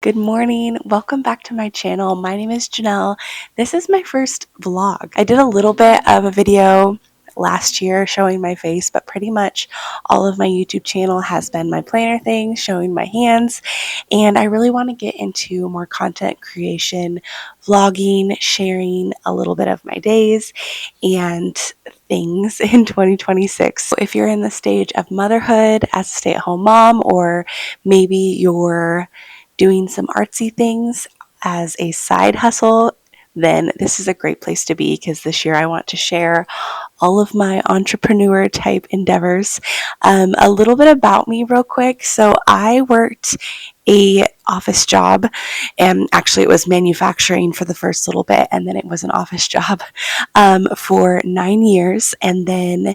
Good morning. Welcome back to my channel. My name is Janelle. This is my first vlog. I did a little bit of a video last year showing my face, but pretty much all of my YouTube channel has been my planner thing, showing my hands, and I really want to get into more content creation, vlogging, sharing a little bit of my days and things in 2026. If you're in the stage of motherhood as a stay-at-home mom, or maybe you're doing some artsy things as a side hustle, then this is a great place to be, because this year I want to share all of my entrepreneur type endeavors. A little bit about me real quick. So I worked a office job, and actually it was manufacturing for the first little bit, and then it was an office job for 9 years, and then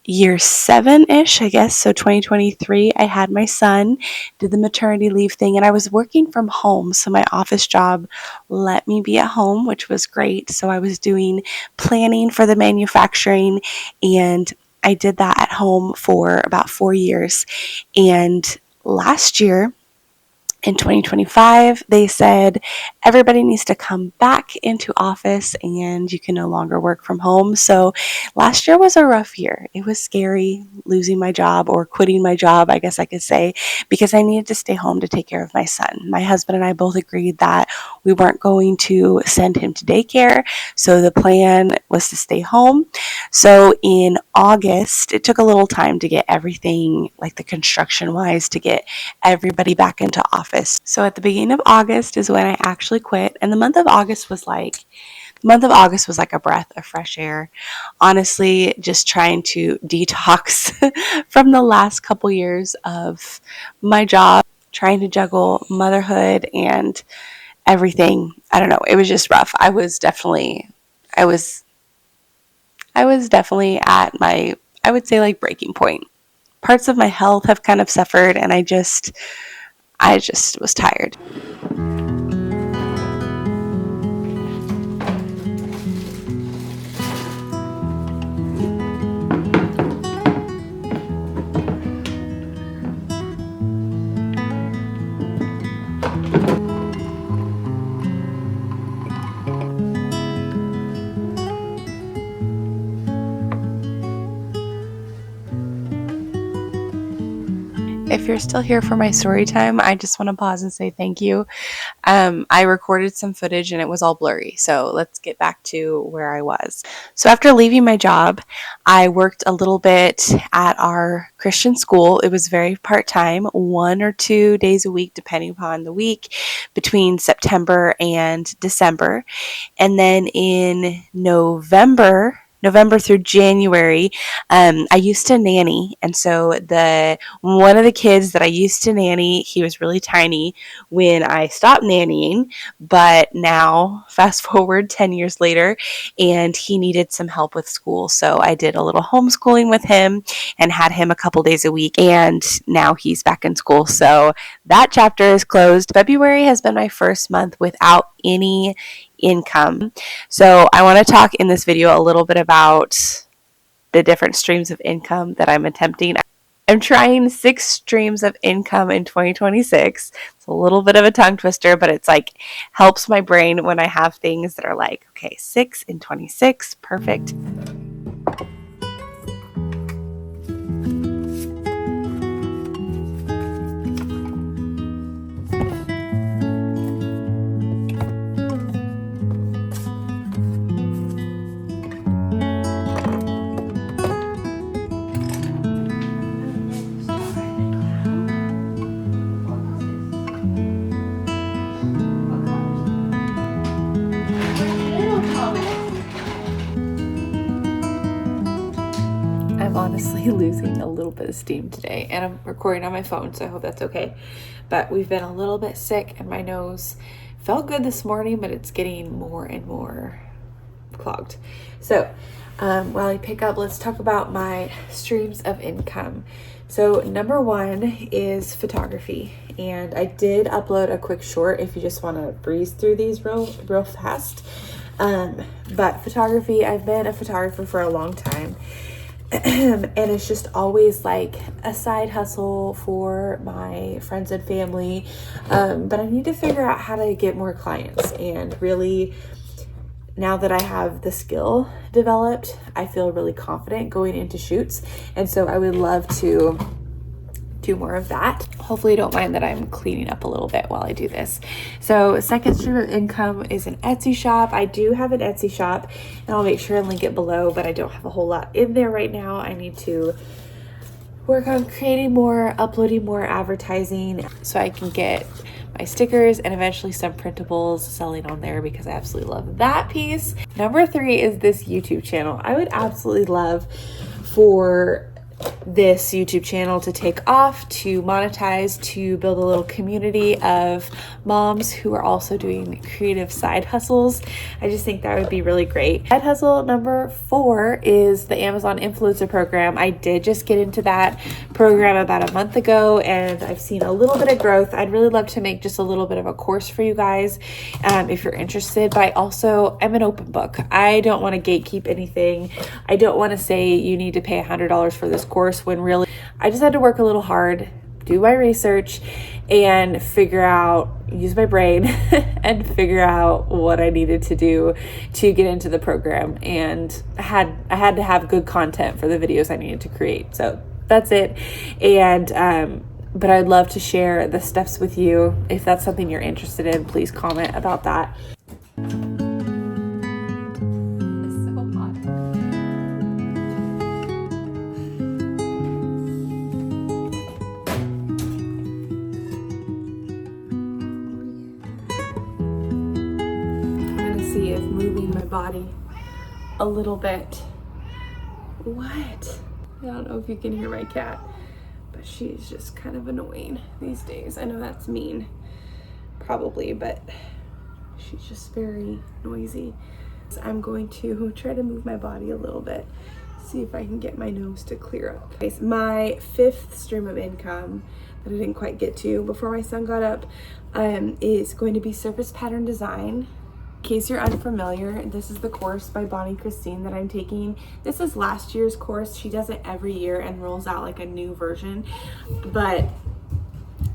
year 7-ish, I guess, so 2023, I had my son, did the maternity leave thing, and I was working from home, so my office job let me be at home, which was great. So I was doing planning for the manufacturing, and I did that at home for about 4 years. And last year, in 2025, they said everybody needs to come back into office and you can no longer work from home. So last year was a rough year. It was scary losing my job, or quitting my job, I guess I could say, because I needed to stay home to take care of my son. My husband and I both agreed that we weren't going to send him to daycare, so the plan was to stay home. So in August, it took a little time to get everything, like the construction wise, to get everybody back into office. So at the beginning of August is when I actually quit, and the month of August was like a breath of fresh air. Honestly, just trying to detox from the last couple years of my job, trying to juggle motherhood and everything. I don't know, it was just rough. I was definitely at my, I would say, like, breaking point. Parts of my health have kind of suffered, and I just was tired. If you're still here for my story time, I just want to pause and say thank you. I recorded some footage and it was all blurry, so let's get back to where I was. So after leaving my job, I worked a little bit at our Christian school. It was very part-time, 1 or 2 days a week, depending upon the week, between September and December. And then in November through January, I used to nanny, and so one of the kids that I used to nanny, he was really tiny when I stopped nannying, but now fast forward 10 years later, and he needed some help with school, so I did a little homeschooling with him and had him a couple days a week, and now he's back in school, so that chapter is closed. February has been my first month without any income. So I want to talk in this video a little bit about the different streams of income that I'm attempting. I'm trying 6 streams of income in 2026. It's a little bit of a tongue twister, but it's like helps my brain when I have things that are like, okay, 6 in 26, perfect. I'm honestly losing a little bit of steam today, and I'm recording on my phone, so I hope that's okay. But we've been a little bit sick, and my nose felt good this morning, but it's getting more and more clogged. So while I pick up, let's talk about my streams of income. So number 1 is photography, and I did upload a quick short if you just want to breeze through these real fast. But photography, I've been a photographer for a long time. and it's just always like a side hustle for my friends and family. But I need to figure out how to get more clients, and really, now that I have the skill developed, I feel really confident going into shoots. And so I would love to do more of that. Hopefully you don't mind that I'm cleaning up a little bit while I do this. So second stream of income is an Etsy shop. I do have an Etsy shop, and I'll make sure and link it below, but I don't have a whole lot in there right now. I need to work on creating more, uploading more advertising so I can get my stickers and eventually some printables selling on there, because I absolutely love that piece. Number 3 is this YouTube channel. I would absolutely love for this YouTube channel to take off, to monetize, to build a little community of moms who are also doing creative side hustles. I just think that would be really great. Side hustle number 4 is the Amazon influencer program. I did just get into that program about a month ago, and I've seen a little bit of growth. I'd really love to make just a little bit of a course for you guys if you're interested, but I'm an open book. I don't want to gatekeep anything. I don't want to say you need to pay $100 for this course, when really I just had to work a little hard, do my research, and use my brain and figure out what I needed to do to get into the program. And I had to have good content for the videos I needed to create. So that's it. And but I'd love to share the steps with you. If that's something you're interested in, please comment about that. See if moving my body a little bit. What? I don't know if you can hear my cat, but she's just kind of annoying these days. I know that's mean, probably, but she's just very noisy. So I'm going to try to move my body a little bit, see if I can get my nose to clear up. Okay, so my 5th stream of income that I didn't quite get to before my son got up is going to be surface pattern design. In case you're unfamiliar, this is the course by Bonnie Christine that I'm taking. This is last year's course. She does it every year and rolls out like a new version, but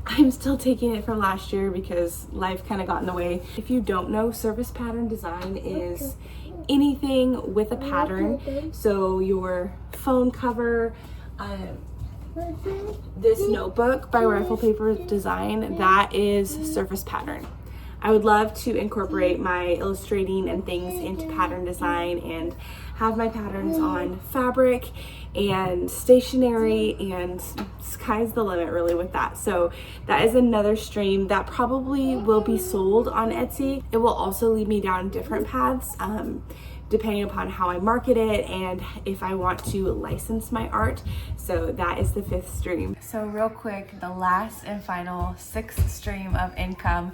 I'm still taking it from last year because life kind of got in the way. If you don't know, surface pattern design is anything with a pattern. So your phone cover, this notebook by Rifle Paper Design, that is surface pattern. I would love to incorporate my illustrating and things into pattern design and have my patterns on fabric and stationery, and sky's the limit really with that. So that is another stream that probably will be sold on Etsy. It will also lead me down different paths depending upon how I market it and if I want to license my art. So that is the 5th stream. So real quick, the last and final 6th stream of income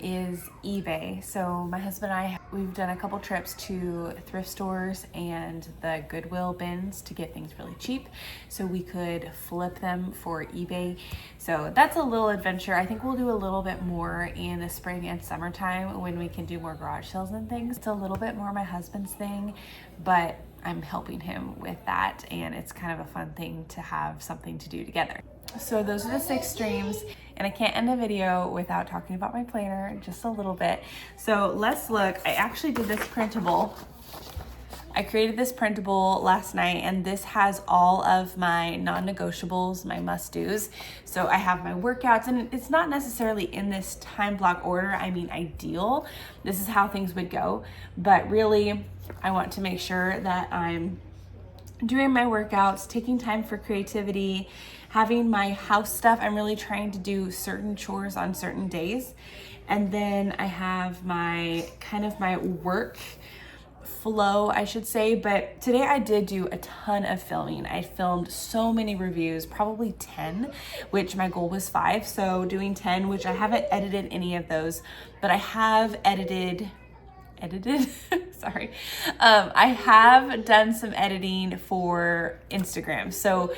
is eBay. So my husband and I, we've done a couple trips to thrift stores and the Goodwill bins to get things really cheap so we could flip them for eBay. So that's a little adventure. I think we'll do a little bit more in the spring and summertime when we can do more garage sales and things. It's a little bit more my husband's thing, but I'm helping him with that, and it's kind of a fun thing to have something to do together. So those are the 6 streams, and I can't end a video without talking about my planner just a little bit. So let's look. I actually did this printable. I created this printable last night, and this has all of my non-negotiables, my must-dos. So I have my workouts, and it's not necessarily in this time block order. I mean, ideal. This is how things would go, but really I want to make sure that I'm doing my workouts, taking time for creativity, having my house stuff. I'm really trying to do certain chores on certain days. And then I have my kind of my work flow, I should say. But today I did do a ton of filming. I filmed so many reviews, probably 10, which my goal was 5. So doing 10, which I haven't edited any of those, but I have edited, sorry. I have done some editing for Instagram. So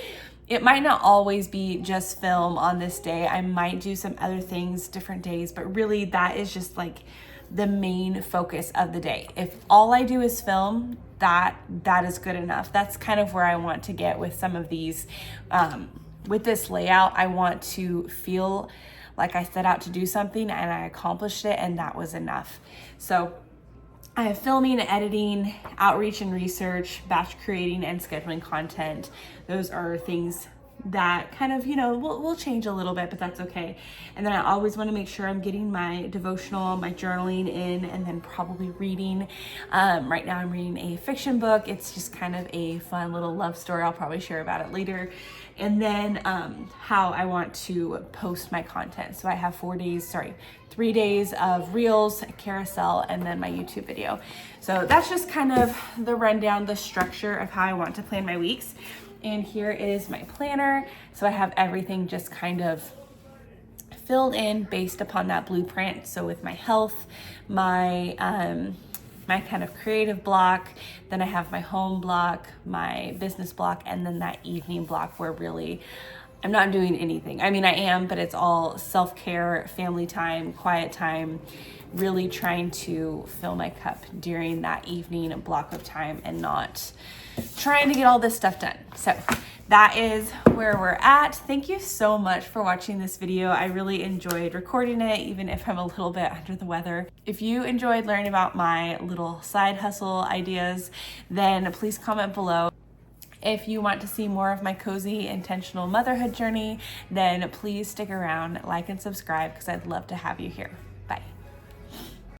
it might not always be just film on this day. I might do some other things different days, but really that is just like the main focus of the day. If all I do is film, that is good enough. That's kind of where I want to get with some of these. With this layout, I want to feel like I set out to do something and I accomplished it, and that was enough. So I have filming, editing, outreach and research, batch creating, and scheduling content. Those are things that kind of, will change a little bit, but that's okay. And then I always want to make sure I'm getting my devotional, my journaling in, and then probably reading. Right now I'm reading a fiction book. It's just kind of a fun little love story. I'll probably share about it later. And then how I want to post my content. So I have 3 days of reels, carousel, and then my YouTube video. So that's just kind of the rundown, the structure of how I want to plan my weeks. And here is my planner. So I have everything just kind of filled in based upon that blueprint. So with my health, my kind of creative block, then I have my home block, my business block, and then that evening block where really I'm not doing anything. I mean, I am, but it's all self-care, family time, quiet time, really trying to fill my cup during that evening block of time and not trying to get all this stuff done. So that is where we're at. Thank you so much for watching this video. I really enjoyed recording it, even if I'm a little bit under the weather. If you enjoyed learning about my little side hustle ideas, then please comment below. If you want to see more of my cozy, intentional motherhood journey, then please stick around, like and subscribe, because I'd love to have you here.